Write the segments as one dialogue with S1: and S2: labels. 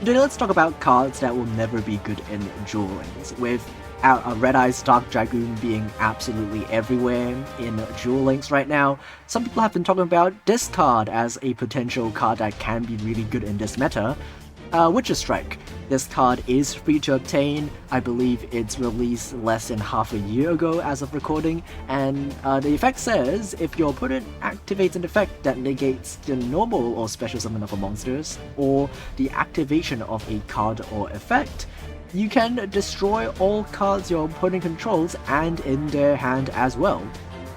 S1: Today let's talk about cards that will never be good in Duel Links, with Red Eye's Dark Dragoon being absolutely everywhere in Duel Links right now. Some people have been talking about this card as a potential card that can be really good in this meta. Witcher Strike. This card is free to obtain. I believe it's released less than half a year ago as of recording, and the effect says if your opponent activates an effect that negates the normal or special summon of a monsters, or the activation of a card or effect, you can destroy all cards your opponent controls and in their hand as well.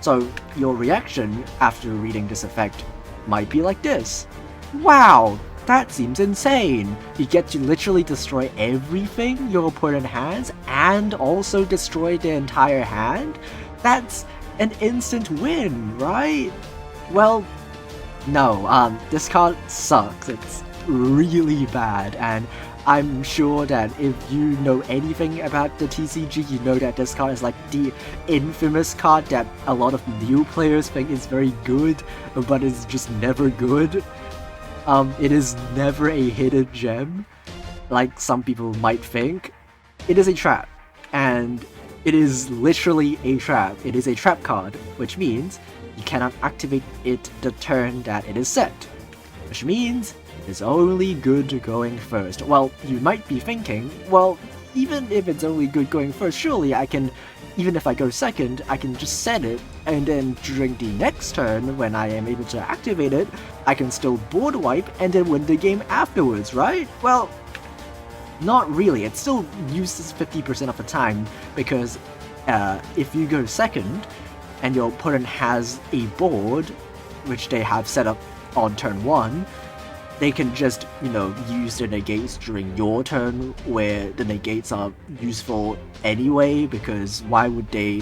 S1: So your reaction after reading this effect might be like this. Wow! That seems insane! You get to literally destroy everything your opponent has and also destroy their entire hand? That's an instant win, right? Well, no, this card sucks. It's really bad, and I'm sure that if you know anything about the TCG, you know that this card is like the infamous card that a lot of new players think is very good, but is just never good. It is never a hidden gem, like some people might think. It is a trap, and it is literally a trap. It is a trap card, which means you cannot activate it the turn that it is set, which means it's only good going first. Well, you might be thinking, well, even if it's only good going first, surely I can, even if I go second, I can just set it, and then during the next turn, when I am able to activate it, I can still board wipe and then win the game afterwards, right? Well, not really. It still uses 50% of the time, because if you go second, and your opponent has a board, which they have set up on turn 1, they can just, use the negates during your turn, where the negates are useful anyway, because why would they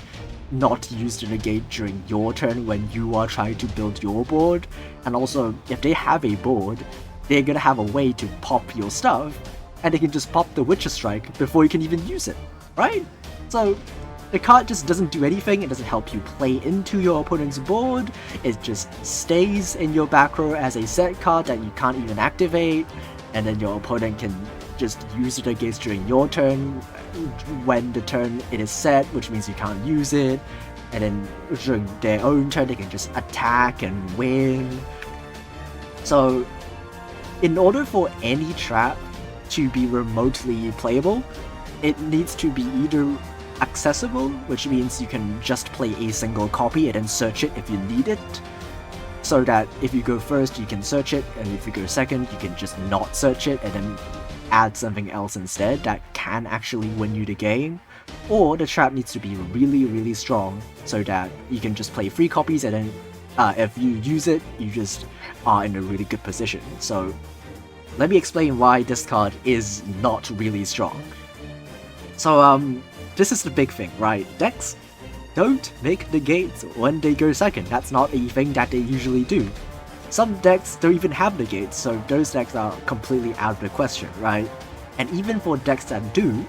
S1: not use the negate during your turn when you are trying to build your board? And also, if they have a board, they're gonna have a way to pop your stuff, and they can just pop the Witcher Strike before you can even use it, right? So the card just doesn't do anything. It doesn't help you play into your opponent's board. It just stays in your back row as a set card that you can't even activate, and then your opponent can just use it against during your turn when the turn it is set, which means you can't use it, and then during their own turn they can just attack and win. So in order for any trap to be remotely playable, it needs to be either accessible, which means you can just play a single copy and then search it if you need it, so that if you go first you can search it, and if you go second you can just not search it and then add something else instead that can actually win you the game. Or the trap needs to be really, really strong, so that you can just play 3 copies and then if you use it, you just are in a really good position. So let me explain why this card is not really strong. So this is the big thing, right? Decks don't make negates when they go second. That's not a thing that they usually do. Some decks don't even have negates, so those decks are completely out of the question, right? And even for decks that do,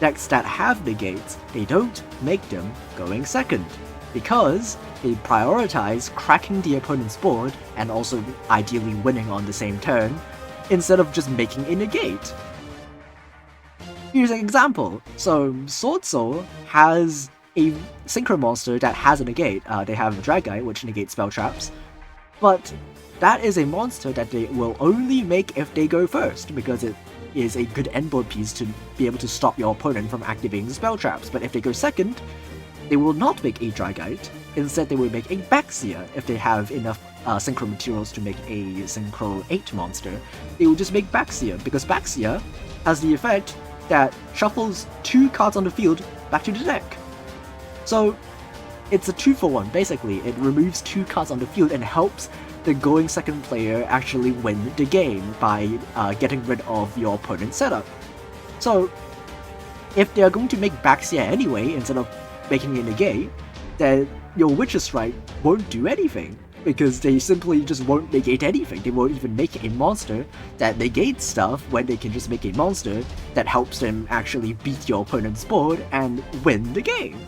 S1: decks that have negates, they don't make them going second, because they prioritize cracking the opponent's board and also ideally winning on the same turn, instead of just making a negate. Here's an example. So Swordsoul has a synchro monster that has a negate. They have Dragoon, which negates spell traps, but that is a monster that they will only make if they go first, because it is a good endboard piece to be able to stop your opponent from activating spell traps. But if they go second, they will not make a Dragoon. Instead, they will make a Baxia if they have enough synchro materials to make a synchro 8 monster. They will just make Baxia, because Baxia has the effect that shuffles 2 cards on the field back to the deck. So it's a 2-for-1 basically. It removes 2 cards on the field and helps the going second player actually win the game by getting rid of your opponent's setup. So if they are going to make Baxia anyway instead of making a negate, then your Witcher Strike won't do anything, because they simply just won't negate anything. They won't even make a monster that negates stuff when they can just make a monster that helps them actually beat your opponent's board and win the game.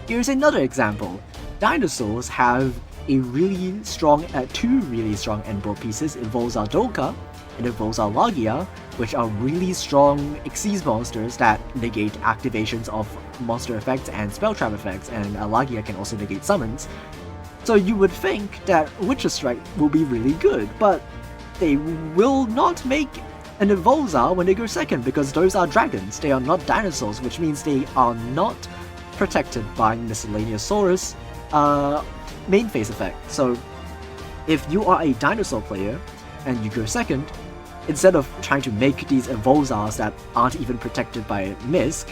S1: Here's another example. Dinosaurs have a really strong, 2 really strong endboard pieces in Volzardoka It involves Alagia, which are really strong Xyz monsters that negate activations of monster effects and spell trap effects, and Alagia can also negate summons. So you would think that Witcher Strike will be really good, but they will not make an Evolzar when they go second, because those are dragons, they are not dinosaurs, which means they are not protected by Miscellaneousaurus main phase effect. So if you are a dinosaur player and you go second, instead of trying to make these Evolzars that aren't even protected by Misk,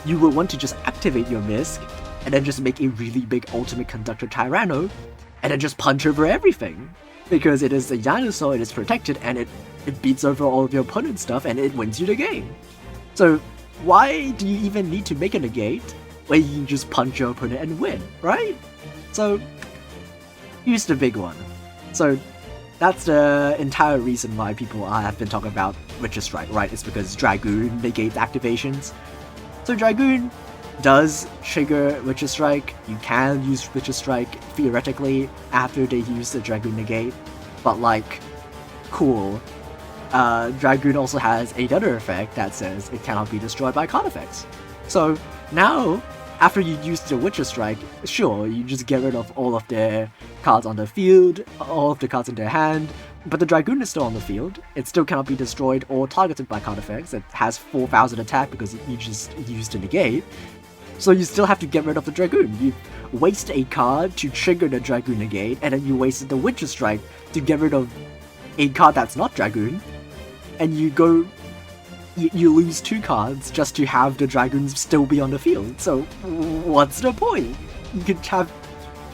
S1: you will want to just activate your Misk and then just make a really big Ultimate Conductor Tyranno and then just punch over everything. Because it is a dinosaur, it is protected, and it beats over all of your opponent's stuff and it wins you the game. So why do you even need to make a negate where you can just punch your opponent and win, right? So here's the big one. So that's the entire reason why people have been talking about Witcher Strike, right? It's because Dragoon negates activations. So Dragoon does trigger Witcher Strike. You can use Witcher Strike theoretically after they use the Dragoon negate, but like, cool. Dragoon also has another effect that says it cannot be destroyed by card effects. So now, after you use the Witcher Strike, sure, you just get rid of all of their cards on the field, all of the cards in their hand, but the Dragoon is still on the field. It still cannot be destroyed or targeted by card effects. It has 4,000 attack because you just used the negate. So you still have to get rid of the Dragoon. You waste a card to trigger the Dragoon negate, and then you wasted the Witcher Strike to get rid of a card that's not Dragoon, and you lose 2 cards just to have the Dragoons still be on the field. So what's the point? You could have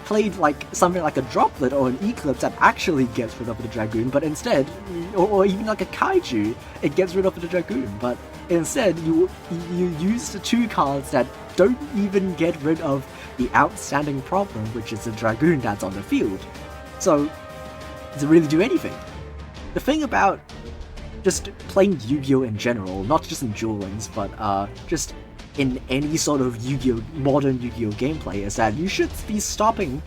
S1: played like something like a Droplet or an Eclipse that actually gets rid of the Dragoon, but instead, or even like a Kaiju, it gets rid of the Dragoon, but instead you use the 2 cards that don't even get rid of the outstanding problem, which is the Dragoon that's on the field. So, does it really do anything? The thing about just playing Yu-Gi-Oh! In general, not just in Duel Links, but just in any sort of Yu-Gi-Oh! Modern Yu-Gi-Oh! Gameplay, is that you should be stopping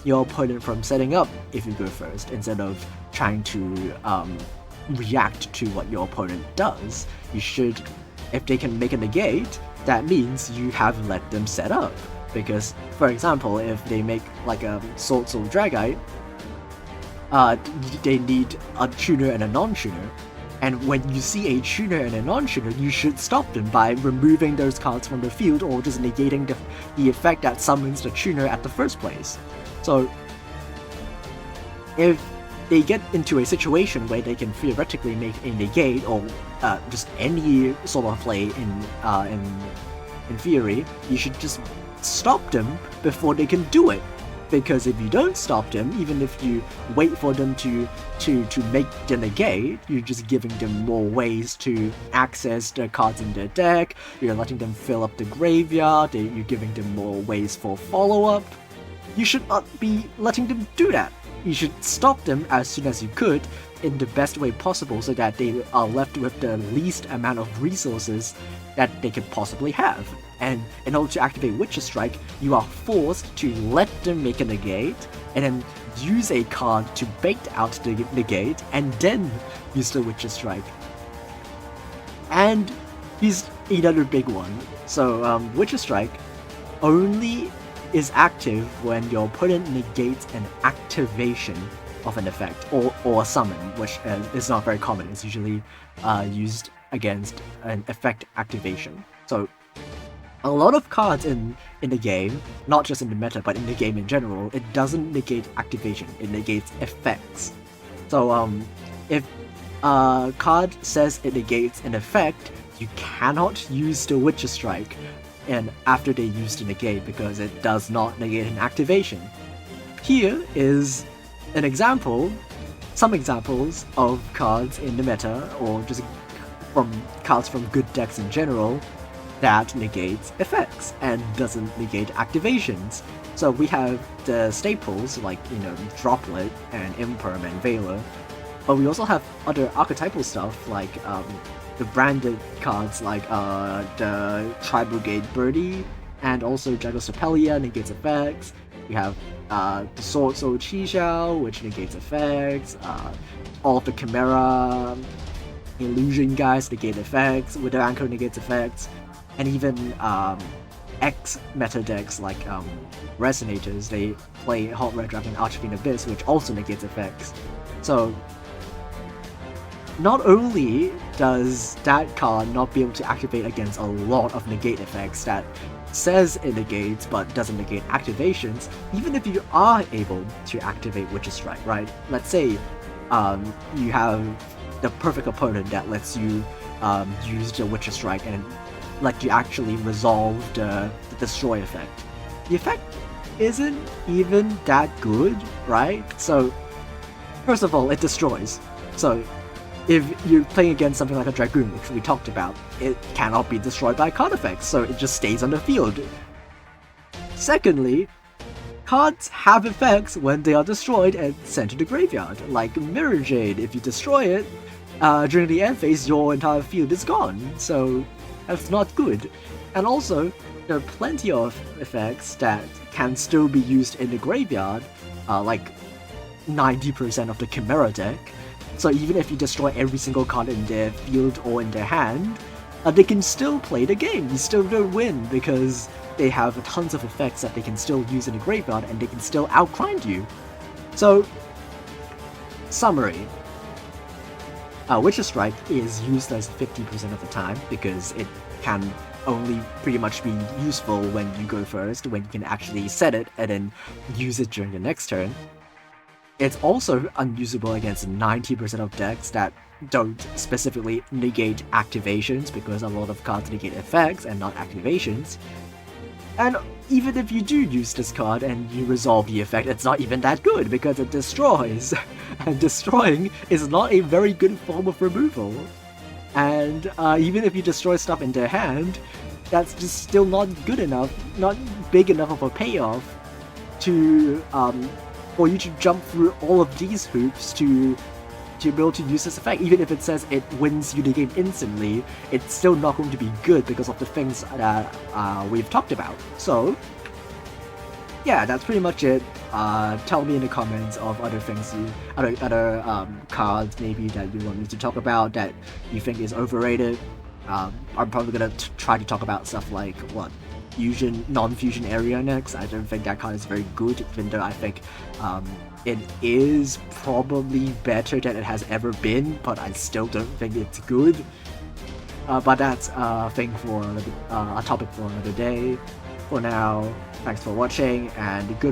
S1: your opponent from setting up if you go first, instead of trying to react to what your opponent does. You should, if they can make a negate, that means you have let them set up. Because, for example, if they make like a Swordsoul Dragite, they need a tuner and a non-tuner. And when you see a tuner and a non-tuner, you should stop them by removing those cards from the field or just negating the effect that summons the tuner at the first place. So, if they get into a situation where they can theoretically make a negate or just any sort of play in theory, you should just stop them before they can do it. Because if you don't stop them, even if you wait for them to make the negate, you're just giving them more ways to access the cards in their deck, you're letting them fill up the graveyard, you're giving them more ways for follow-up. You should not be letting them do that. You should stop them as soon as you could in the best way possible so that they are left with the least amount of resources that they could possibly have. And in order to activate Witcher Strike, you are forced to let them make a negate, and then use a card to bait out the negate, and then use the Witcher Strike. And here's another big one. So, Witcher Strike only is active when your opponent negates an activation of an effect, or a summon, which is not very common. It's usually used against an effect activation. So, a lot of cards in the game, not just in the meta, but in the game in general, it doesn't negate activation, it negates effects. So if a card says it negates an effect, you cannot use the Witcher Strike and after they use the negate, because it does not negate an activation. Here is an example, some examples of cards in the meta, or just from cards from good decks in general, that negates effects and doesn't negate activations. So we have the staples like, Droplet and Imperm and Veiler, but we also have other archetypal stuff like the branded cards like the Tri-Brigade Birdie, and also Jagostepelia negates effects. We have the Swordsoul Example, which negates effects, all of the Chimera illusion guys negate effects, Widow Anchor negates effects, and even X meta decks like Resonators, they play Hot Red Dragon Archfiend Abyss, which also negates effects. So not only does that card not be able to activate against a lot of negate effects that says it negates but doesn't negate activations, even if you are able to activate Witch's Strike, right? Let's say you have the perfect opponent that lets you use the Witch's Strike and let you actually resolve the destroy effect. The effect isn't even that good, right? So first of all, it destroys. So if you're playing against something like a Dragoon, which we talked about, it cannot be destroyed by card effects, so it just stays on the field. Secondly, cards have effects when they are destroyed and sent to the graveyard, like Mirror Jade. If you destroy it, during the end phase, your entire field is gone, so that's not good. And also, there are plenty of effects that can still be used in the graveyard, like 90% of the Chimera deck. So even if you destroy every single card in their field or in their hand, they can still play the game. You still don't win because they have tons of effects that they can still use in the graveyard and they can still outgrind you. So, summary. Witch's Strike is used as 50% of the time because it can only pretty much be useful when you go first, when you can actually set it and then use it during the next turn. It's also unusable against 90% of decks that don't specifically negate activations because a lot of cards negate effects and not activations. And even if you do use this card and you resolve the effect, it's not even that good because it destroys. And destroying is not a very good form of removal. And even if you destroy stuff in their hand, that's just still not good enough, not big enough of a payoff to for you to jump through all of these hoops to be able to use this effect. Even if it says it wins you the game instantly, it's still not going to be good because of the things that we've talked about. So yeah, that's pretty much it. Tell me in the comments of other things other cards maybe that you want me to talk about that you think is overrated. I'm probably gonna try to talk about stuff like what fusion, non-fusion area next. I don't think that card is very good, even though I think it is probably better than it has ever been, but I still don't think it's good. But that's a thing for a topic for another day. For now, thanks for watching and good